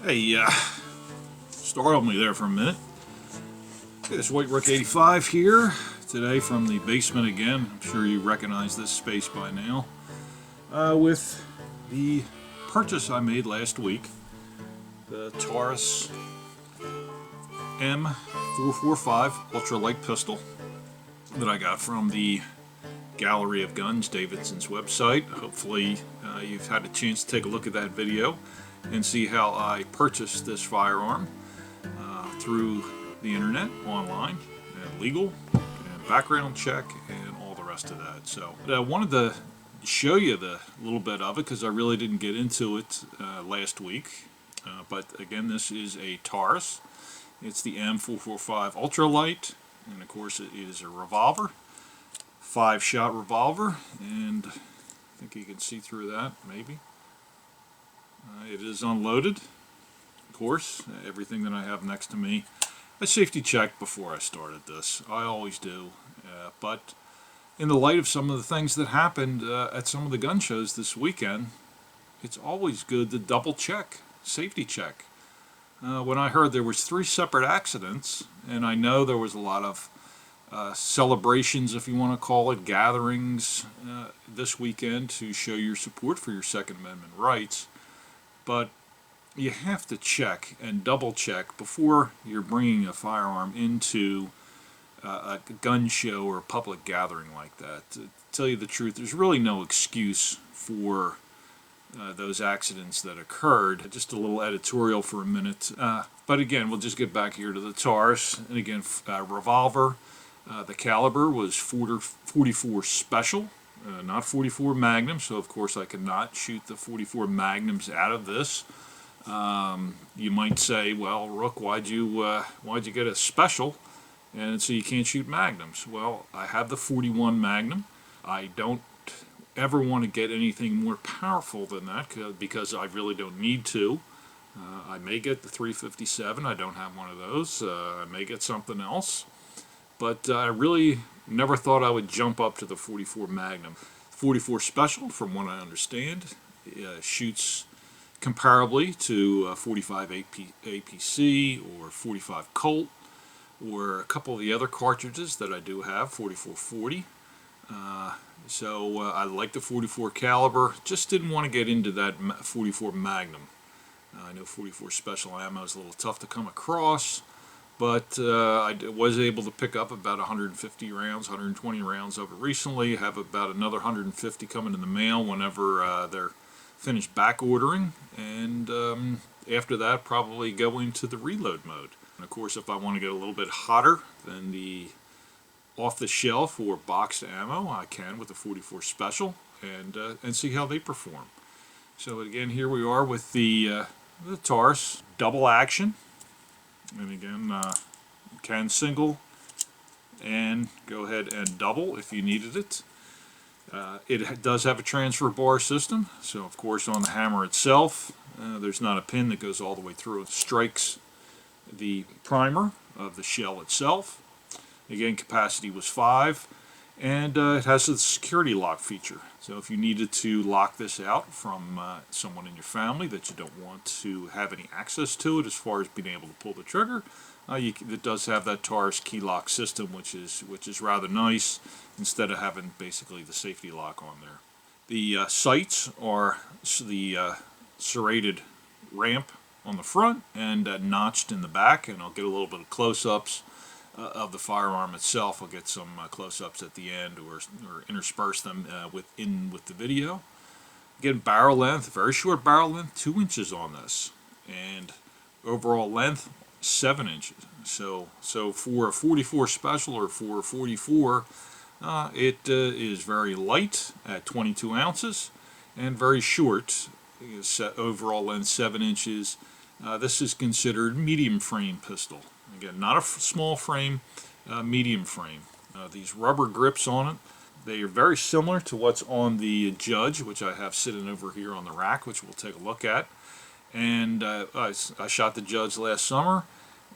Hey, startled me there for a minute. This White Rook 85 here, today from the basement again. I'm sure you recognize this space by now. With the purchase I made last week, the Taurus M445 Ultra Lite pistol that I got from the Gallery of Guns, Davidson's website. Hopefully you've had a chance to take a look at that video and see how I purchased this firearm through the internet, online, and legal, and background check, and all the rest of that. So I wanted to show you the little bit of it because I really didn't get into it last week. But again, this is a Taurus. It's the M445 Ultra Lite, and of course it is a revolver, 5-shot revolver, and I think you can see through that, maybe. It is unloaded, of course. Everything that I have next to me, I safety checked before I started this. I always do. But in the light of some of the things that happened at some of the gun shows this weekend, it's always good to double check, safety check. When I heard there was 3 separate accidents, and I know there was a lot of celebrations, if you want to call it, gatherings this weekend to show your support for your Second Amendment rights. But you have to check and double check before you're bringing a firearm into a gun show or a public gathering like that. To tell you the truth, there's really no excuse for those accidents that occurred. Just a little editorial for a minute. But again, we'll just get back here to the Taurus. And again, revolver. The caliber was 44 Special. Not 44 Magnum, so of course I cannot shoot the 44 Magnums out of this. You might say, well, Rook, why'd you get a Special, and so you can't shoot Magnums? Well, I have the 41 Magnum. I don't ever want to get anything more powerful than that because I really don't need to. I may get the 357. I don't have one of those. I may get something else. But I really never thought I would jump up to the 44 Magnum. 44 Special, from what I understand, shoots comparably to 45 APC or 45 Colt or a couple of the other cartridges that I do have, 4440. So I like the 44 caliber, just didn't want to get into that 44 Magnum. I know 44 Special ammo is a little tough to come across. But I was able to pick up about 150 rounds, 120 rounds of it recently. Have about another 150 coming in the mail whenever they're finished back ordering. And after that, probably go into the reload mode. And of course, if I want to get a little bit hotter than the off-the-shelf or boxed ammo, I can with the 44 Special and see how they perform. So again, here we are with the Taurus double action. And again, you can single and go ahead and double if you needed it. It does have a transfer bar system, so of course on the hammer itself, there's not a pin that goes all the way through. It strikes the primer of the shell itself. Again, capacity was 5, and it has a security lock feature. So if you needed to lock this out from someone in your family that you don't want to have any access to it as far as being able to pull the trigger, it does have that Taurus key lock system, which is rather nice, instead of having basically the safety lock on there. The sights are the Serrated Ramp on the front and notched in the back, and I'll get a little bit of close-ups of the firearm itself. I'll get some close-ups at the end, or intersperse them with the video. Again, barrel length, very short barrel length, 2 inches on this, and overall length 7 inches. So for a 44 special, or for a 44, it is very light at 22 ounces and very short. Overall length 7 inches. This is considered medium frame pistol. Again, not a small frame, medium frame. These rubber grips on it, they are very similar to what's on the Judge, which I have sitting over here on the rack, which we'll take a look at. And I shot the Judge last summer,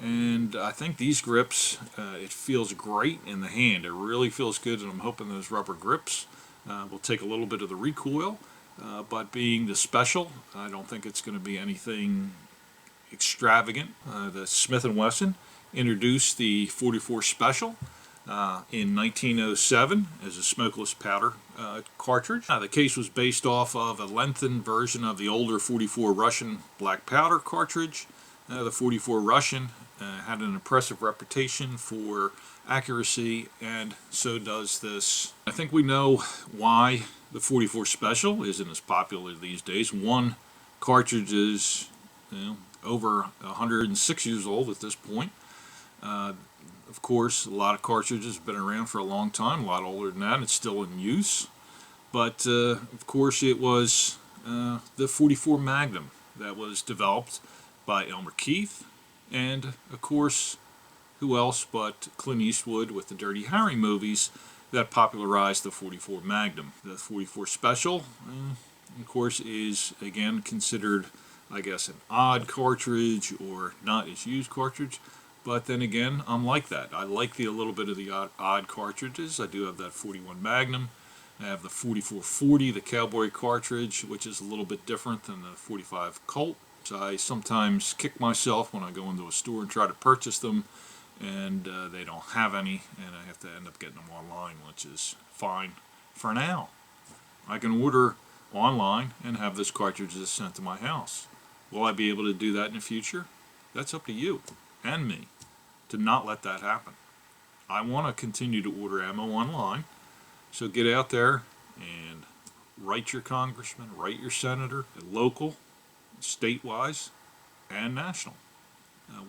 and I think these grips, it feels great in the hand. It really feels good, and I'm hoping those rubber grips will take a little bit of the recoil. But being the special, I don't think it's going to be anything extravagant. The Smith & Wesson introduced the 44 Special in 1907 as a smokeless powder cartridge. The case was based off of a lengthened version of the older 44 Russian black powder cartridge. The 44 Russian had an impressive reputation for accuracy, and so does this. I think we know why the 44 Special isn't as popular these days. One, cartridge is over 106 years old at this point. Of course, a lot of cartridges have been around for a long time, a lot older than that. It's still in use. But, of course, it was the 44 Magnum that was developed by Elmer Keith. And, of course, who else but Clint Eastwood with the Dirty Harry movies that popularized the 44 Magnum. The 44 Special, of course, is, again, considered, I guess, an odd cartridge or not as used cartridge. But then again, I'm like that. I like a little bit of the odd cartridges. I do have that 41 Magnum. I have the 4440, the cowboy cartridge, which is a little bit different than the 45 Colt. So I sometimes kick myself when I go into a store and try to purchase them, and they don't have any, and I have to end up getting them online, which is fine for now. I can order online and have those cartridges sent to my house. Will I be able to do that in the future? That's up to you and me to not let that happen. I want to continue to order ammo online, so get out there and write your congressman, write your senator, local, state-wise, and national.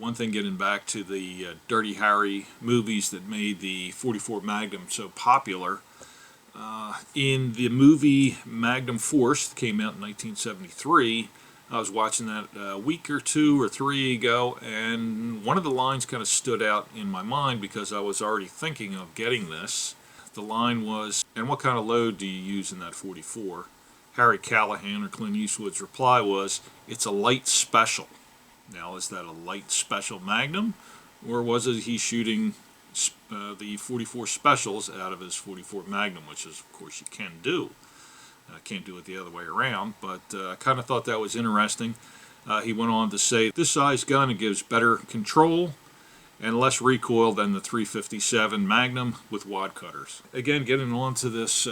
One thing, getting back to the Dirty Harry movies that made the 44 Magnum so popular, in the movie Magnum Force that came out in 1973, I was watching that a week or 2 or 3 ago, and one of the lines kind of stood out in my mind because I was already thinking of getting this. The line was, "And what kind of load do you use in that 44? Harry Callahan, or Clint Eastwood's reply was, "It's a light special." Now, is that a light special Magnum, or was it he shooting the 44 Specials out of his 44 Magnum, which is, of course, you can do. Can't do it the other way around, but I kind of thought that was interesting. He went on to say, "This size gun, it gives better control and less recoil than the 357 Magnum with wad cutters." Again, getting on to this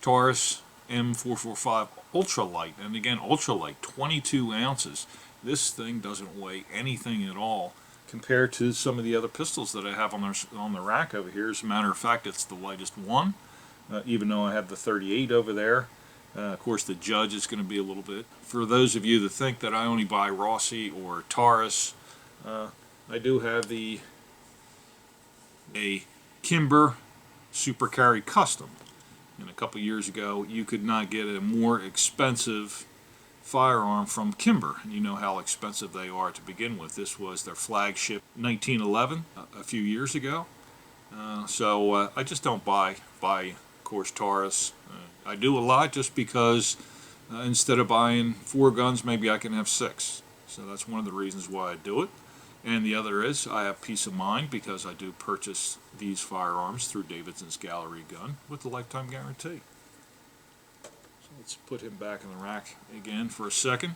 Taurus M445 Ultra Lite, and again, Ultra Lite, 22 ounces. This thing doesn't weigh anything at all compared to some of the other pistols that I have on the rack over here. As a matter of fact, it's the lightest one, even though I have the 38 over there. Of course, the Judge is going to be a little bit. For those of you that think that I only buy Rossi or Taurus, I do have a Kimber Supper Carry Custom. And a couple years ago, you could not get a more expensive firearm from Kimber. And you know how expensive they are to begin with. This was their flagship 1911 a few years ago. So I just don't buy, of course, Taurus. I do a lot just because instead of buying 4 guns, maybe I can have 6. So that's one of the reasons why I do it. And the other is I have peace of mind because I do purchase these firearms through Davidson's Gallery Gun with the lifetime guarantee. So let's put him back in the rack again for a second.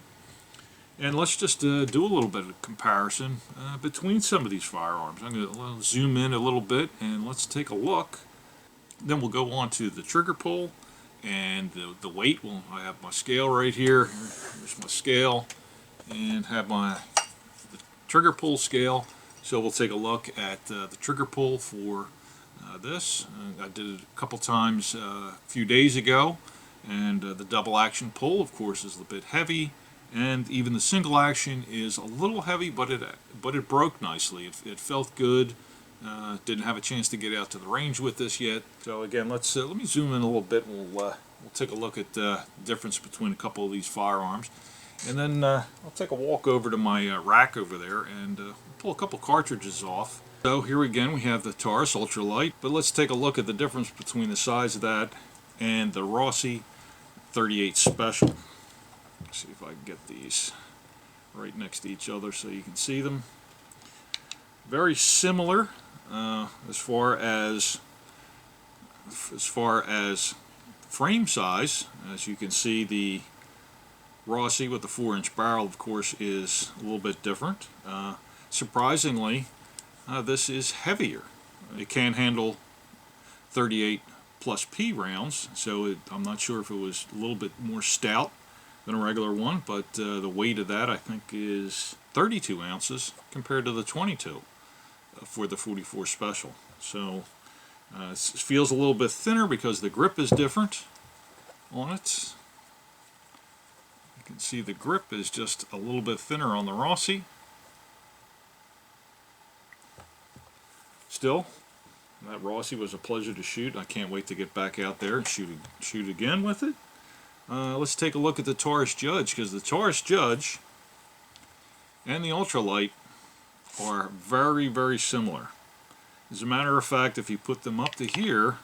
And let's just do a little bit of comparison between some of these firearms. I'm going to zoom in a little bit and let's take a look. Then we'll go on to the trigger pull and the weight. Well, I have my scale right here. Here's my scale, and have my trigger pull scale. So we'll take a look at the trigger pull for this. I did it a couple times a few days ago, and the double action pull, of course, is a bit heavy, and even the single action is a little heavy, but it broke nicely. It felt good. Didn't have a chance to get out to the range with this yet. So again, let me zoom in a little bit. We'll take a look at the difference between a couple of these firearms, and then I'll take a walk over to my rack over there and pull a couple cartridges off. So here again we have the Taurus Ultra Lite, but let's take a look at the difference between the size of that and the Rossi 38 Special. Let's see if I can get these right next to each other so you can see them. Very similar as far as frame size. As you can see, the Rossi with the 4-inch barrel, of course, is a little bit different. Surprisingly, this is heavier. It can handle 38 plus P rounds, so I'm not sure if it was a little bit more stout than a regular one, but the weight of that I think is 32 ounces compared to the 22 for the 44 Special. So it feels a little bit thinner because the grip is different on it. You can see the grip is just a little bit thinner on the Rossi. Still, that Rossi was a pleasure to shoot. I can't wait to get back out there and shoot again with it. Let's take a look at the Taurus Judge, because the Taurus Judge and the Ultra Lite are very, very similar. As a matter of fact, if you put them up to here,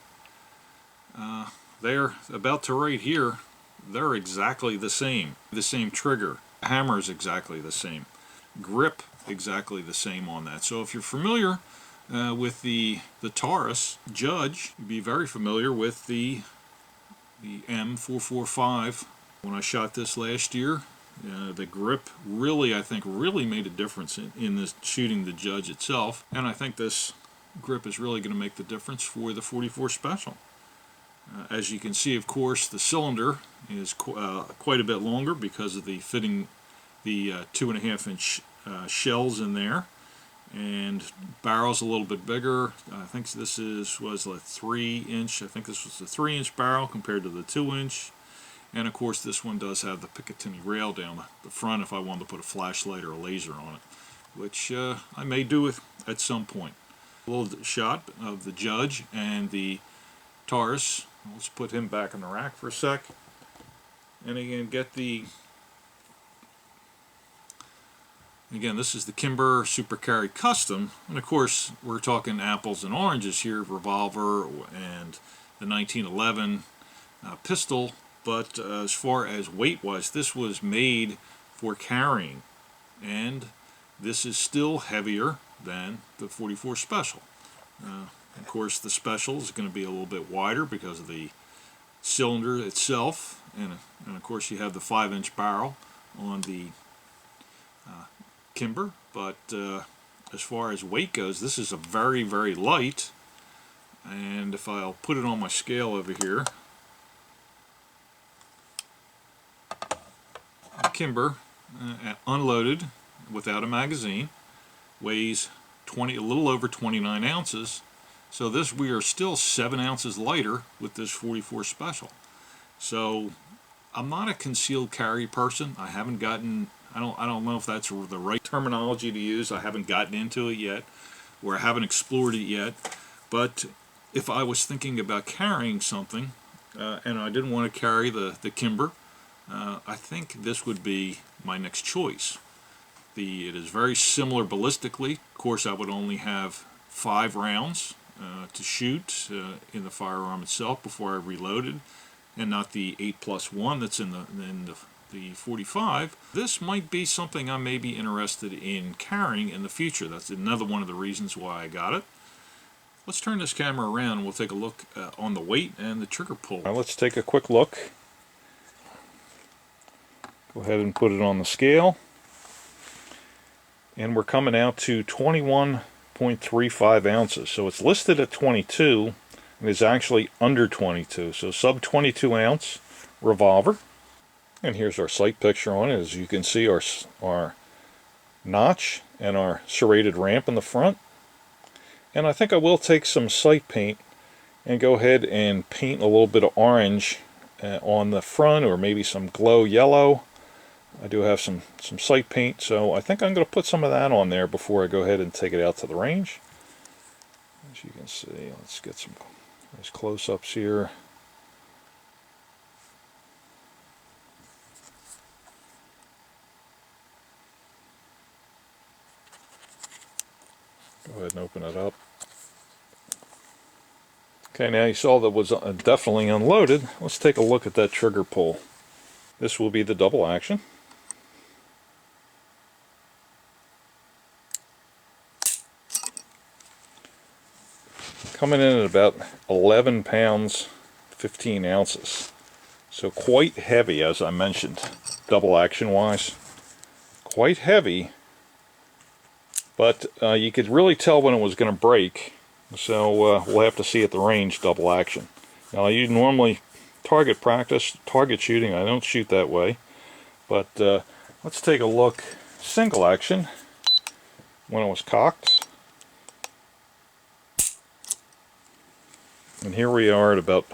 they're about to right here, they're exactly the same. The same trigger. Hammer is exactly the same. Grip exactly the same on that. So if you're familiar with the Taurus Judge, you'd be very familiar with the M445. When I shot this last year, the grip really, I think, really made a difference in this shooting the Judge itself, and I think this grip is really going to make the difference for the 44 Special. As you can see, of course, the cylinder is quite a bit longer because of the fitting the 2.5-inch shells in there, and barrel's a little bit bigger. I think this was a 3-inch. I think this was a 3-inch barrel compared to the 2-inch. And of course, this one does have the Picatinny rail down the front if I wanted to put a flashlight or a laser on it, which I may do at some point. A little shot of the Judge and the Taurus. Let's put him back in the rack for a sec. And again, this is the Kimber Supper Carry Custom, and of course we're talking apples and oranges here, Revolver and the 1911 pistol, but as far as weight-wise, this was made for carrying, and this is still heavier than the 44 Special. Of course, the Special is going to be a little bit wider because of the cylinder itself, and of course you have the 5-inch barrel on the Kimber, but as far as weight goes, this is a very, very light. And if I'll put it on my scale over here, the Kimber unloaded without a magazine weighs a little over 29 ounces. So we are still 7 ounces lighter with this 44 Special. So I'm not a concealed carry person. I haven't gotten, I don't know if that's the right terminology to use. I haven't gotten into it yet, or I haven't explored it yet. But if I was thinking about carrying something, and I didn't want to carry the Kimber, I think this would be my next choice. It is very similar ballistically. Of course, I would only have 5 rounds to shoot in the firearm itself before I reloaded, and not the 8+1 that's in the 45. This might be something I may be interested in carrying in the future. That's another one of the reasons why I got it. Let's turn this camera around and we'll take a look on the weight and the trigger pull. Now let's take a quick look. Go ahead and put it on the scale. And we're coming out to 21.35 ounces. So it's listed at 22 and is actually under 22. So sub 22 ounce Revolver. And here's our sight picture on it. As you can see, our notch and our serrated ramp in the front. And I think I will take some sight paint and go ahead and paint a little bit of orange on the front, or maybe some glow yellow. I do have some sight paint, so I think I'm going to put some of that on there before I go ahead and take it out to the range. As you can see, let's get some nice close-ups here. Go ahead and open it up. Okay, now you saw that was definitely unloaded. Let's take a look at that trigger pull. This will be the double action. Coming in at about 11 pounds, 15 ounces. So quite heavy, as I mentioned, double action wise. Quite heavy, but you could really tell when it was going to break. So we'll have to see at the range double action. Now, you normally target practice, target shooting. I don't shoot that way. But let's take a look single action when it was cocked. And here we are at about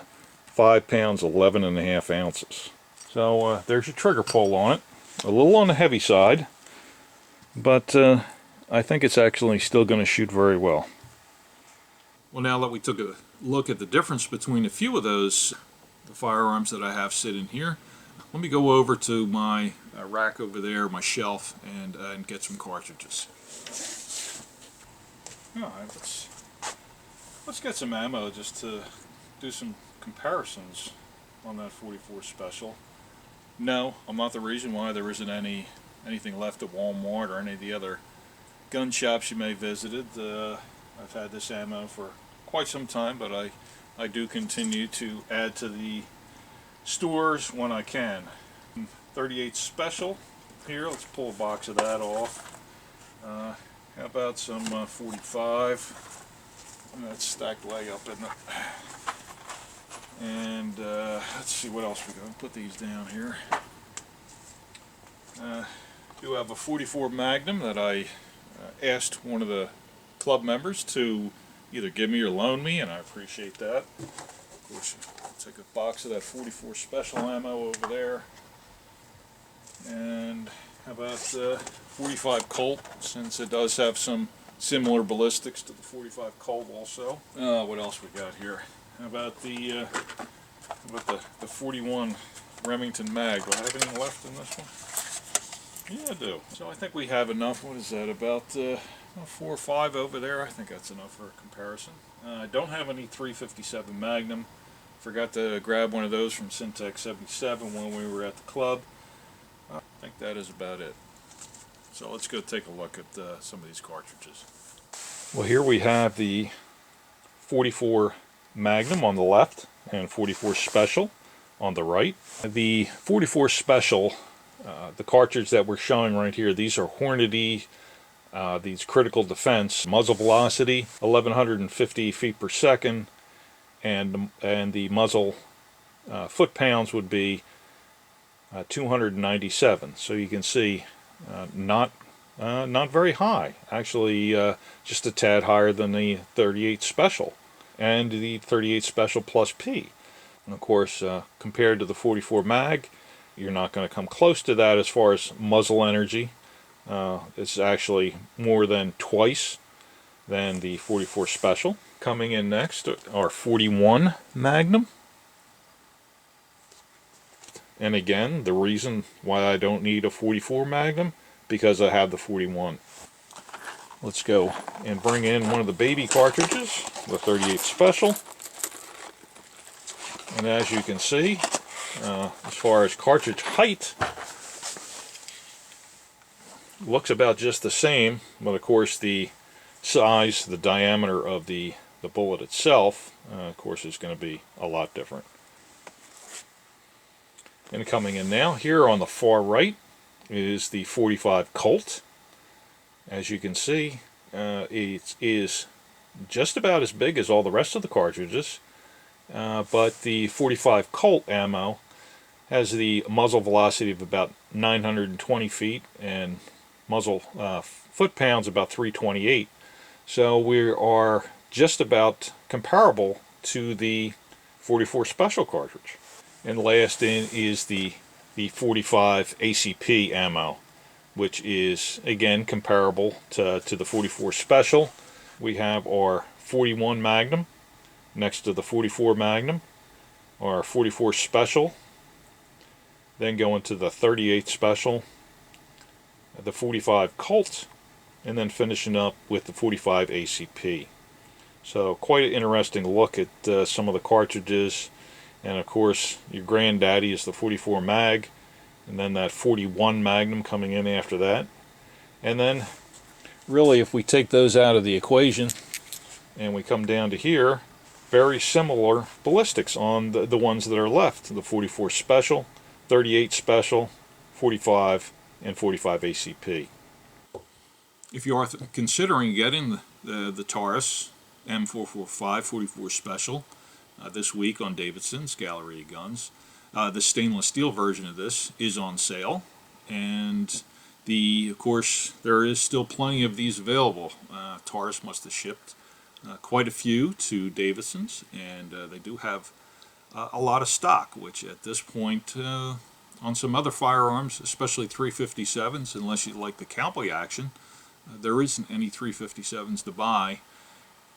5 pounds, 11.5 ounces. So there's your trigger pull on it. A little on the heavy side, but I think it's actually still going to shoot very well. Well, now that we took a look at the difference between a few of the firearms that I have sitting here, let me go over to my rack over there, my shelf, and get some cartridges. Alright, let's get some ammo just to do some comparisons on that 44 Special. No, I'm not the reason why there isn't anything left at Walmart or any of the other gun shops you may have visited. I've had this ammo for quite some time, but I do continue to add to the stores when I can. 38 Special here, let's pull a box of that off. How about some 45? That's stacked way up, isn't it? And let's see what else we're going to put these down here. Do have a 44 Magnum that I asked one of the club members to either give me or loan me, and I appreciate that. Of course, I'll take a box of that 44 Special ammo over there. And how about 45 Colt, since it does have some similar ballistics to the 45 Colt also. What else we got here? How about the 41 Remington mag? Do I have anything left in this one? Yeah, I do. So I think we have enough. What is that? About 4 or 5 over there. I think that's enough for a comparison. I don't have any 357 Magnum. Forgot to grab one of those from Syntex 77 when we were at the club. I think that is about it. So let's go take a look at some of these cartridges. Well, here we have the 44 Magnum on the left and 44 Special on the right. The 44 Special, the cartridge that we're showing right here, these are Hornady, these critical defense, muzzle velocity 1150 feet per second, and the muzzle foot pounds would be 297. So you can see not very high, actually just a tad higher than the 38 Special and the 38 Special Plus P. And of course, compared to the 44 Mag, you're not going to come close to that as far as muzzle energy. It's actually more than twice than the 44 Special. Coming in next are 41 Magnum. And again, the reason why I don't need a 44 Magnum, because I have the 41. Let's go and bring in one of the baby cartridges, the 38 Special. And as you can see, as far as cartridge height, looks about just the same, but of course the size, the diameter of the bullet itself, of course, is going to be a lot different. And coming in now, here on the far right is the 45 Colt. As you can see, it is just about as big as all the rest of the cartridges, but the 45 Colt ammo has the muzzle velocity of about 920 feet and muzzle foot-pounds about 328. So we are just about comparable to the 44 Special cartridge. And last in is the 45 ACP ammo, which is again comparable to the 44 Special. We have our 41 Magnum next to the 44 Magnum, our 44 Special, then going to the 38 Special, the 45 Colt, and then finishing up with the 45 ACP. So quite an interesting look at some of the cartridges. And of course your granddaddy is the 44 Mag, and then that 41 Magnum coming in after that. And then really if we take those out of the equation and we come down to here, very similar ballistics on the ones that are left. The 44 Special, 38 Special, 45, and 45 ACP. If you are considering getting the Taurus M445 44 Special this week on Davidson's Gallery of Guns, the stainless steel version of this is on sale, and of course there is still plenty of these available. Taurus must have shipped quite a few to Davidson's, and they do have a lot of stock, which at this point on some other firearms, especially 357s, unless you like the cowboy action, there isn't any 357s to buy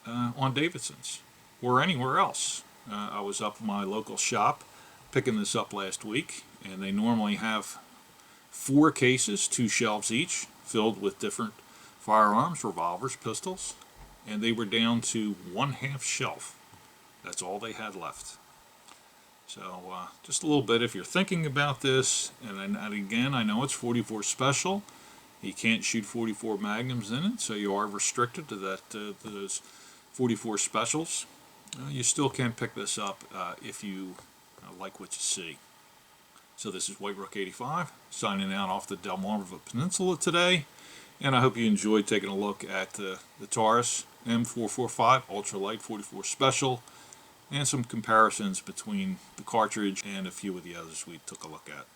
on Davidson's or anywhere else. I was up at my local shop picking this up last week, and they normally have 4 cases, 2 shelves each, filled with different firearms, revolvers, pistols, and they were down to 1/2 shelf. That's all they had left. So just a little bit if you're thinking about this, and again, I know it's 44 Special. You can't shoot 44 Magnums in it, so you are restricted to those 44 Specials. You still can pick this up if you like what you see. So this is White Rook 85 signing out off the Delmarva Peninsula today, and I hope you enjoyed taking a look at the Taurus M445 Ultra Lite 44 Special and some comparisons between the cartridge and a few of the others we took a look at.